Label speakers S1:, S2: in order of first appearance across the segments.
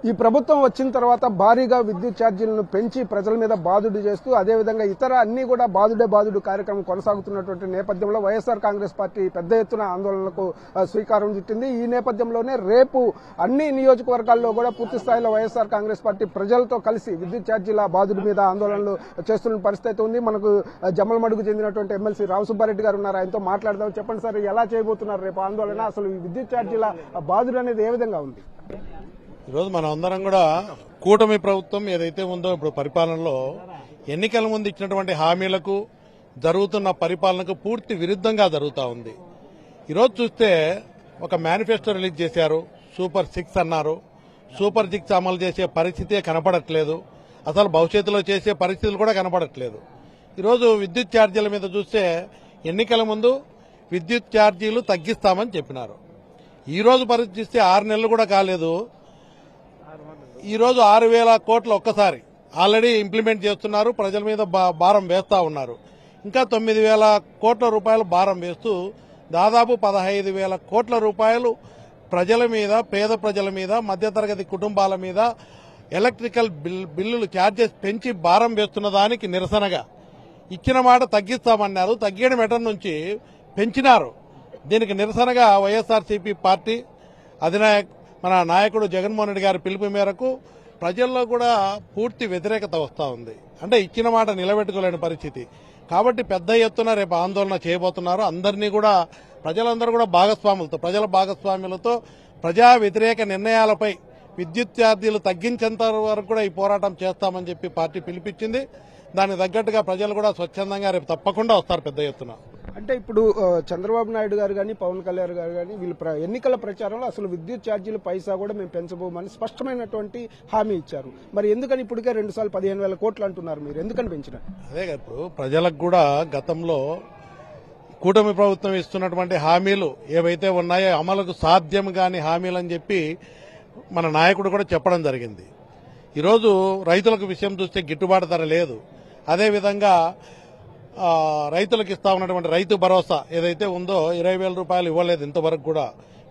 S1: ఈ ప్రభుత్వం వచ్చిన తర్వాత భారీగా విద్యుత్ ఛార్జీలను పెంచి ప్రజల మీద బాదుడు చేస్తూ అదేవిధంగా ఇతర అన్ని కూడా బాదుడు కార్యక్రమం కొనసాగుతున్నటువంటి నేపథ్యంలో వైఎస్ఆర్ కాంగ్రెస్ పార్టీ పెద్ద ఎత్తున ఆందోళనలకు శ్రీకారం చుట్టింది. ఈ నేపథ్యంలోనే రేపు అన్ని నియోజకవర్గాల్లో కూడా పూర్తి స్థాయిలో వైఎస్ఆర్ కాంగ్రెస్ పార్టీ ప్రజలతో కలిసి విద్యుత్ ఛార్జీల బాదుడు మీద ఆందోళనలు చేస్తున్న పరిస్థితి ఉంది. మనకు జమ్మలమడుగు చెందినటువంటి ఎమ్మెల్సీ రామసుబ్బారెడ్డి గారు ఉన్నారు, ఆయనతో మాట్లాడదాం. చెప్పండి సార్, ఎలా చేయబోతున్నారు రేపు ఆందోళన? అసలు ఈ విద్యుత్ ఛార్జీల బాదుడు అనేది ఏ విధంగా ఉంది?
S2: ఈరోజు మనం అందరం కూడా కూటమి ప్రభుత్వం ఏదైతే ఉందో ఇప్పుడు పరిపాలనలో ఎన్నికల ముందు ఇచ్చినటువంటి హామీలకు జరుగుతున్న పరిపాలనకు పూర్తి విరుద్ధంగా జరుగుతూ ఉంది. ఈరోజు చూస్తే ఒక మేనిఫెస్టో రిలీజ్ చేశారు, సూపర్ 6 అన్నారు. సూపర్ 6 అమలు చేసే పరిస్థితే కనపడట్లేదు, అసలు భవిష్యత్తులో చేసే పరిస్థితులు కూడా కనపడట్లేదు. ఈరోజు విద్యుత్ ఛార్జీల మీద చూస్తే ఎన్నికల ముందు విద్యుత్ ఛార్జీలు తగ్గిస్తామని చెప్పినారు. ఈ రోజు పరిస్థితి 6 నెలలు కూడా కాలేదు, ఈ రోజు 6,000 కోట్లు ఒక్కసారి ఆల్రెడీ ఇంప్లిమెంట్ చేస్తున్నారు, ప్రజల మీద భారం వేస్తా ఉన్నారు. ఇంకా 9,000 కోట్ల రూపాయలు భారం వేస్తూ దాదాపు 15,000 కోట్ల రూపాయలు ప్రజల మీద, పేద ప్రజల మీద, మధ్యతరగతి కుటుంబాల మీద ఎలక్ట్రికల్ బిల్లులు ఛార్జెస్ పెంచి భారం వేస్తున్న దానికి నిరసనగా ఇచ్చిన మాట తగ్గిస్తామన్నారు, తగ్గిన మెటర్ నుంచి పెంచినారు. దీనికి నిరసనగా వైఎస్ఆర్సీపీ పార్టీ మన నాయకుడు జగన్మోహన్ రెడ్డి గారి పిలుపు మేరకు ప్రజల్లో కూడా పూర్తి వ్యతిరేకత వస్తూ ఉంది. అంటే ఇచ్చిన మాట నిలబెట్టుకోలేని పరిస్థితి. కాబట్టి పెద్ద ఎత్తున రేపు ఆందోళన చేయబోతున్నారు. అందరినీ కూడా ప్రజలందరూ కూడా ప్రజల భాగస్వాములతో ప్రజా వ్యతిరేక నిర్ణయాలపై విద్యుత్ ఛార్జీలు తగ్గించేంత వరకు కూడా ఈ పోరాటం చేస్తామని చెప్పి పార్టీ పిలిపించింది. దానికి తగ్గట్టుగా ప్రజలు కూడా స్వచ్ఛందంగా రేపు తప్పకుండా వస్తారు పెద్ద ఎత్తున.
S1: అంటే ఇప్పుడు చంద్రబాబు నాయుడు గారు కానీ, పవన్ కళ్యాణ్ గారు కానీ వీళ్ళు ఎన్నికల ప్రచారంలో అసలు విద్యుత్ ఛార్జీలు పైసా కూడా మేము పెంచబోమని స్పష్టమైనటువంటి హామీ ఇచ్చారు. మరి ఎందుకని ఇప్పటికే 2 సార్లు 15,000 కోట్లు అంటున్నారు? మీరు ఎందుకని పెంచినారు?
S2: అదే కదా, ఇప్పుడు ప్రజలకు కూడా గతంలో కూటమి ప్రభుత్వం ఇస్తున్నటువంటి హామీలు ఏవైతే ఉన్నాయో అమలుకు సాధ్యం కాని హామీలు అని చెప్పి మన నాయకుడు కూడా చెప్పడం జరిగింది. ఈరోజు రైతులకు విషయం చూస్తే గిట్టుబాటు ధర లేదు. అదేవిధంగా రైతులకు ఇస్తా ఉన్నటువంటి రైతు భరోసా ఏదైతే ఉందో 20,000 రూపాయలు ఇవ్వలేదు ఇంతవరకు కూడా.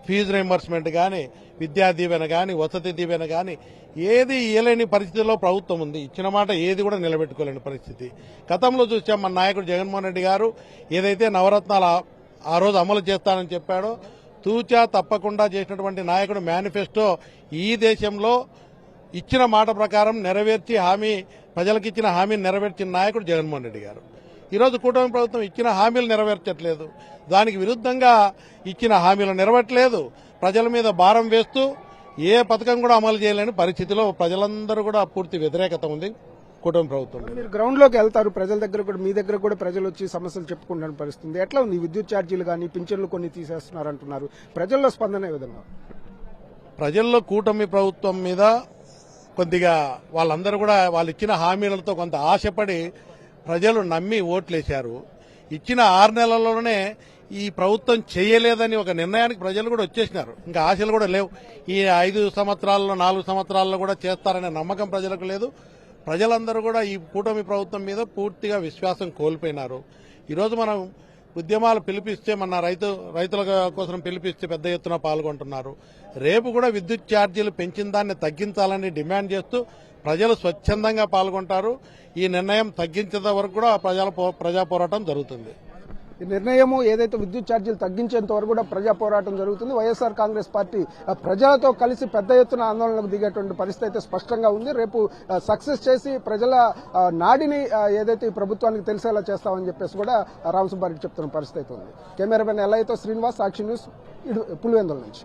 S2: ఫీజు రీయింబర్స్మెంట్ కానీ, విద్యా దీవెన కానీ, వసతి దీవెన కానీ ఏది ఇవ్వలేని పరిస్థితిలో ప్రభుత్వం ఉంది. ఇచ్చిన మాట ఏది కూడా నిలబెట్టుకోలేని పరిస్థితి. గతంలో చూసాం, మన నాయకుడు జగన్మోహన్ రెడ్డి గారు ఏదైతే నవరత్నాలు ఆ రోజు అమలు చేస్తానని చెప్పాడో తూచా తప్పకుండా చేసినటువంటి నాయకుడు. మేనిఫెస్టో ఈ దేశంలో ఇచ్చిన మాట ప్రకారం నెరవేర్చి ప్రజలకు ఇచ్చిన హామీని నెరవేర్చిన నాయకుడు జగన్మోహన్ రెడ్డి గారు. ఈరోజు కూటమి ప్రభుత్వం ఇచ్చిన హామీలు నెరవేర్చట్లేదు, దానికి విరుద్ధంగా ఇచ్చిన హామీలు నెరవేర్చలేదు, ప్రజల మీద భారం వేస్తూ ఏ పథకం కూడా అమలు చేయలేని పరిస్థితిలో ప్రజలందరూ కూడా పూర్తి వ్యతిరేకత ఉంది కూటమి ప్రభుత్వం.
S1: మీరు గ్రౌండ్ లోకి వెళ్తారు, ప్రజల దగ్గర కూడా, మీ దగ్గర కూడా ప్రజలు వచ్చి సమస్యలు చెప్పుకుంటున్న పరిస్థితి ఎట్లా ఉంది? విద్యుత్ ఛార్జీలు కానీ, పింఛన్లు కొన్ని తీసేస్తున్నారంటున్నారు, ప్రజల్లో స్పందన ఏ విధంగా?
S2: ప్రజల్లో కూటమి ప్రభుత్వం మీద కొద్దిగా వాళ్ళందరూ కూడా వాళ్ళు ఇచ్చిన హామీలతో కొంత ఆశపడి ప్రజలు నమ్మి ఓట్లేశారు. ఇచ్చిన 6 నెలల్లోనే ఈ ప్రభుత్వం చేయలేదని ఒక నిర్ణయానికి ప్రజలు కూడా వచ్చేసినారు. ఇంకా ఆశలు కూడా లేవు. ఈ 5 సంవత్సరాల్లో 4 సంవత్సరాల్లో కూడా చేస్తారనే నమ్మకం ప్రజలకు లేదు. ప్రజలందరూ కూడా ఈ కూటమి ప్రభుత్వం మీద పూర్తిగా విశ్వాసం కోల్పోయినారు. ఈరోజు మనం ఉద్యమాలు పిలిపిస్తే, మన రైతుల కోసం పిలిపిస్తే పెద్ద ఎత్తున పాల్గొంటున్నారు. రేపు కూడా విద్యుత్ ఛార్జీలు పెంచిన దాన్ని తగ్గించాలని డిమాండ్ చేస్తూ ప్రజలు స్వచ్ఛందంగా పాల్గొంటారు. ఈ నిర్ణయం తగ్గించేంత వరకు కూడా ప్రజా పోరాటం జరుగుతుంది.
S1: ఈ నిర్ణయం ఏదైతే విద్యుత్ ఛార్జీలు తగ్గించేంత వరకు కూడా ప్రజా పోరాటం జరుగుతుంది. వైఎస్ఆర్ కాంగ్రెస్ పార్టీ ప్రజలతో కలిసి పెద్ద ఎత్తున ఆందోళనకు దిగేటువంటి పరిస్థితి అయితే స్పష్టంగా ఉంది. రేపు సక్సెస్ చేసి ప్రజల నాడిని ఏదైతే ఈ ప్రభుత్వానికి తెలిసేలా చేస్తామని చెప్పేసి కూడా రామసుబ్బారెడ్డి చెప్తున్న పరిస్థితి ఉంది. కెమెరామెన్ ఎల్ఐతో శ్రీనివాస్, సాక్షి న్యూస్, పులివెందుల నుంచి.